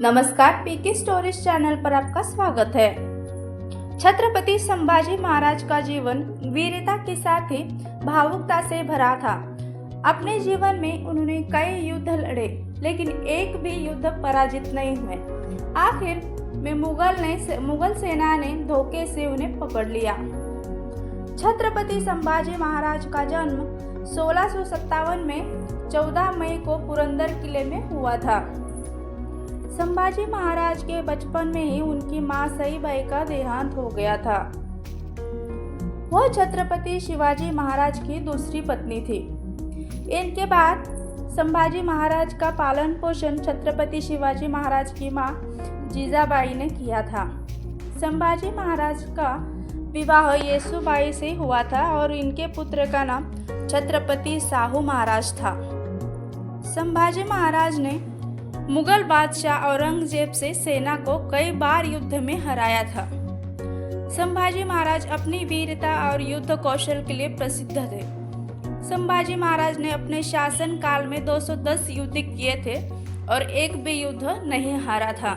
नमस्कार, पीके stories channel पर आपका स्वागत है। छत्रपति संभाजी महाराज का जीवन वीरता के साथ ही भावुकता से भरा था। अपने जीवन में उन्होंने कई युद्ध लड़े, लेकिन एक भी युद्ध पराजित नहीं हुए। आखिर में मुगल सेना ने धोखे से उन्हें पकड़ लिया। छत्रपति संभाजी महाराज का जन्म 1657 में 14 मई को पुरंदर किले में हुआ था। संभाजी महाराज के बचपन में ही उनकी मां सईबाई का देहांत हो गया था। वह छत्रपति शिवाजी महाराज की दूसरी पत्नी थी। इनके बाद संभाजी महाराज का पालन पोषण छत्रपति शिवाजी महाराज की मां जीजाबाई ने किया था। संभाजी महाराज का विवाह येसुबाई से हुआ था और इनके पुत्र का नाम छत्रपति साहू महाराज था। संभाजी महाराज ने मुगल बादशाह औरंगजेब से सेना को कई बार युद्ध में हराया था। संभाजी महाराज अपनी वीरता और युद्ध कौशल के लिए प्रसिद्ध थे। संभाजी महाराज ने अपने शासन काल में 210 युद्ध किए थे और एक भी युद्ध नहीं हारा था।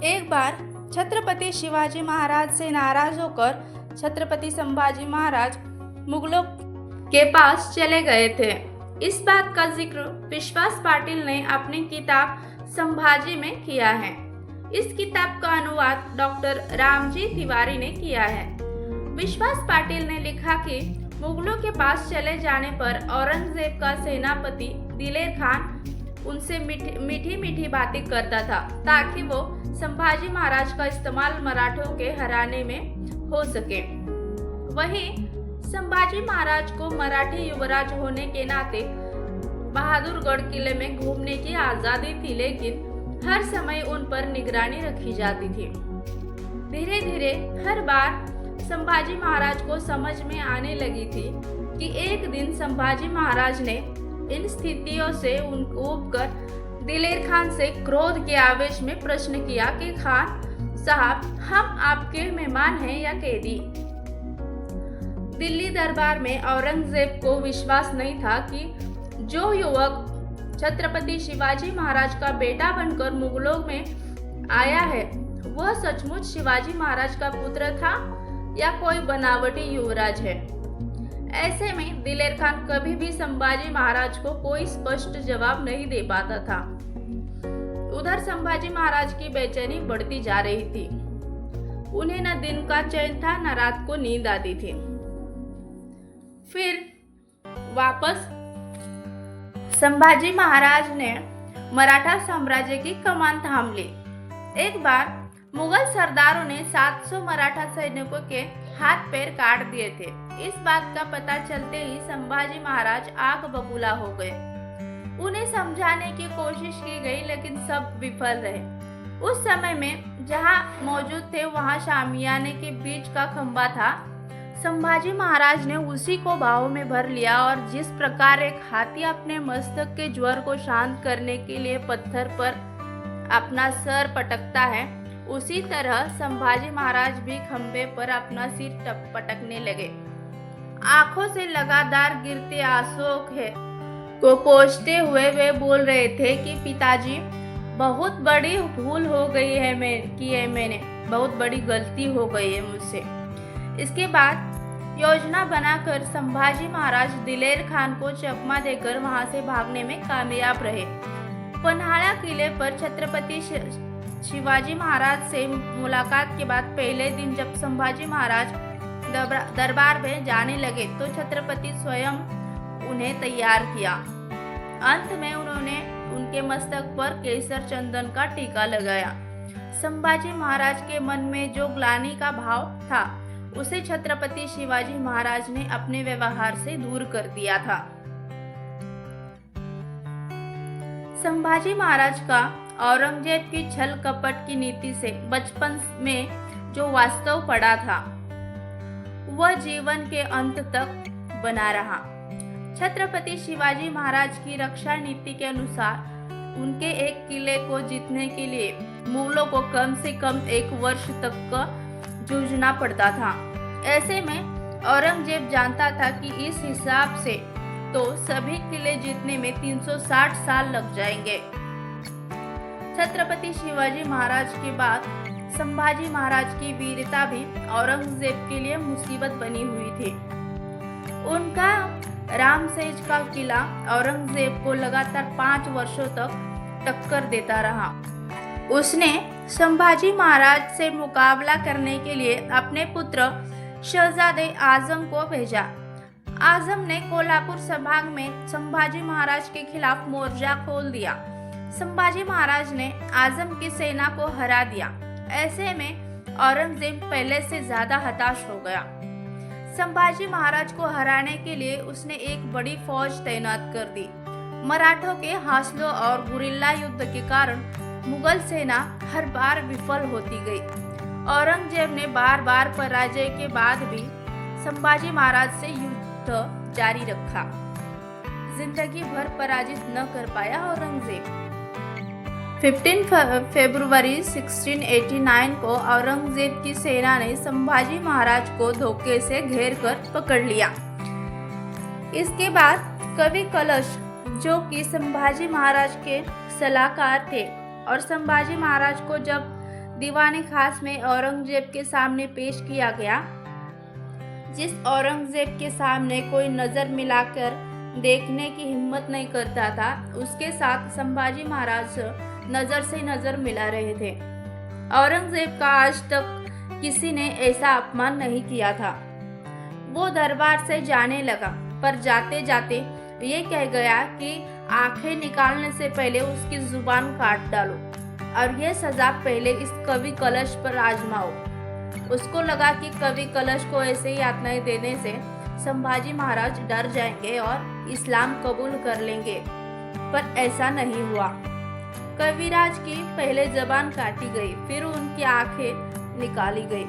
एक बार छत्रपति शिवाजी महाराज से नाराज होकर छत्रपति संभाजी महाराज मुगलों के पास चले गए थे। इस बात का जिक्र विश्वास पाटिल ने अपनी किताब संभाजी में किया है। इस किताब का अनुवाद डॉक्टर रामजी तिवारी ने किया है। विश्वास पाटिल ने लिखा कि मुगलों के पास चले जाने पर औरंगजेब का सेनापति दिलेर खान उनसे मीठी मीठी बातें करता था ताकि वो संभाजी महाराज का इस्तेमाल मराठों के हराने में हो सके। वहीं संभाजी महाराज को मराठी युवराज होने के नाते बहादुरगढ़ किले में घूमने की आजादी थी, लेकिन हर समय उन पर निगरानी रखी जाती थी। धीरे धीरे हर बार संभाजी महाराज को समझ में आने लगी थी कि एक दिन संभाजी महाराज ने इन स्थितियों से ऊबकर दिलेर खान से क्रोध के आवेश में प्रश्न किया कि खान साहब, हम आपके मेहमान हैं या कैदी? दिल्ली दरबार में औरंगजेब को विश्वास नहीं था कि जो युवक छत्रपति शिवाजी महाराज का बेटा बनकर मुगलों में आया है वह सचमुच शिवाजी महाराज का पुत्र था या कोई बनावटी युवराज है। ऐसे में दिलेर खान कभी भी संभाजी महाराज को कोई स्पष्ट जवाब नहीं दे पाता था। उधर संभाजी महाराज की बेचैनी बढ़ती जा रही थी। उन्हें न दिन का चैन था न रात को नींद आती थी। फिर वापस संभाजी महाराज ने मराठा साम्राज्य की कमान थाम ली। एक बार मुगल सरदारों ने 700 मराठा सैनिकों के हाथ पैर काट दिए थे। इस बात का पता चलते ही संभाजी महाराज आग बबूला हो गए। उन्हें समझाने की कोशिश की गई, लेकिन सब विफल रहे। उस समय में जहां मौजूद थे वहां शामियाने के बीच का खंबा था। संभाजी महाराज ने उसी को बाहों में भर लिया और जिस प्रकार एक हाथी अपने मस्तक के ज्वर को शांत करने के लिए पत्थर पर अपना सर पटकता है, उसी तरह संभाजी महाराज भी खंबे पर अपना सिर पटकने लगे। आंखों से लगातार गिरते आंसुओं को पोंछते हुए वे बोल रहे थे कि पिताजी, बहुत बड़ी भूल हो गई है, मैंने बहुत बड़ी गलती हो गई है मुझसे। इसके बाद योजना बनाकर संभाजी महाराज दिलेर खान को चकमा देकर वहां से भागने में कामयाब रहे। पन्हाड़ा किले पर छत्रपति शिवाजी महाराज से मुलाकात के बाद पहले दिन जब संभाजी महाराज दरबार में जाने लगे तो छत्रपति स्वयं उन्हें तैयार किया। अंत में उन्होंने उनके मस्तक पर केसर चंदन का टीका लगाया। संभाजी महाराज के मन में जो ग्लानि का भाव था उसे छत्रपति शिवाजी महाराज ने अपने व्यवहार से दूर कर दिया था। संभाजी महाराज का औरंगजेब की छल कपट की नीति से बचपन में जो वास्तव पड़ा था वह जीवन के अंत तक बना रहा। छत्रपति शिवाजी महाराज की रक्षा नीति के अनुसार उनके एक किले को जीतने के लिए मुगलों को कम से कम 1 वर्ष तक का जूझना पड़ता था। ऐसे में औरंगजेब जानता था कि इस हिसाब से तो सभी किले जीतने में 360 साल लग जाएंगे। छत्रपति शिवाजी महाराज के बाद संभाजी महाराज की वीरता भी औरंगजेब के लिए मुसीबत बनी हुई थी। उनका रामसेज का किला औरंगजेब को लगातार 5 वर्षों तक टक्कर देता रहा। उसने संभाजी महाराज से मुकाबला करने के लिए अपने पुत्र शहजादे आजम को भेजा। आजम ने कोल्हापुर संभाग में संभाजी महाराज के खिलाफ मोर्चा खोल दिया। संभाजी महाराज ने आजम की सेना को हरा दिया। ऐसे में औरंगजेब पहले से ज्यादा हताश हो गया। संभाजी महाराज को हराने के लिए उसने एक बड़ी फौज तैनात कर दी। मराठों के हौसलों और गुरिल्ला युद्ध के कारण मुगल सेना हर बार विफल होती गई। औरंगजेब ने बार बार पराजय के बाद भी संभाजी महाराज से युद्ध जारी रखा। जिंदगी भर पराजित न कर पाया औरंगजेब। 15 फरवरी 1689 को औरंगजेब की सेना ने संभाजी महाराज को धोखे से घेर कर पकड़ लिया। इसके बाद कवि कलश, जो कि संभाजी महाराज के सलाहकार थे और संभाजी महाराज को जब दीवानी खास में औरंगजेब के सामने पेश किया गया, जिस औरंगजेब के सामने कोई नजर मिलाकर देखने की हिम्मत नहीं करता था, उसके साथ संभाजी महाराज नजर से नजर मिला रहे थे। औरंगजेब का आज तक किसी ने ऐसा अपमान नहीं किया था। वो दरबार से जाने लगा, पर जाते जाते ये कह गया कि आंखें निकालने से पहले उसकी जुबान काट डालो और ये सजा पहले इस कवि कलश पर आजमाओ। उसको लगा कि कवि कलश को ऐसे ही यातनाएं देने से संभाजी महाराज डर जाएंगे और इस्लाम कबूल कर लेंगे, पर ऐसा नहीं हुआ। कविराज की पहले जबान काटी गई, फिर उनकी आंखें निकाली गई।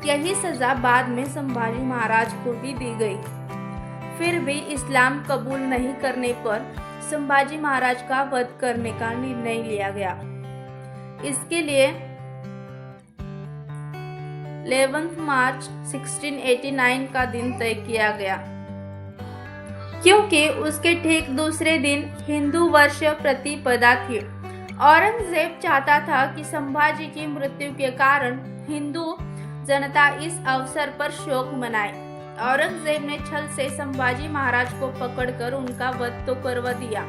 यही सजा बाद में संभाजी महाराज को भी दी गई। फिर भी इस्लाम कबूल नहीं करने पर संभाजी महाराज का वध करने का निर्णय लिया गया। इसके लिए 11 मार्च 1689 का दिन तय किया गया, क्योंकि उसके ठीक दूसरे दिन हिंदू वर्ष प्रतिपदा थी। औरंगजेब चाहता था कि संभाजी की मृत्यु के कारण हिंदू जनता इस अवसर पर शोक मनाए। औरंगजेब ने छल से संभाजी महाराज को पकड़कर उनका वध तो करवा दिया,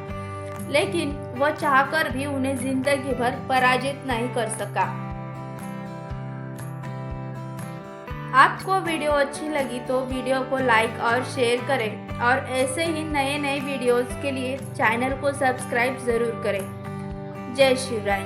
लेकिन वह चाहकर भी उन्हें जिंदगी भर पराजित नहीं कर सका। आपको वीडियो अच्छी लगी तो वीडियो को लाइक और शेयर करें और ऐसे ही नए नए वीडियोस के लिए चैनल को सब्सक्राइब जरूर करें। जय शिवराय।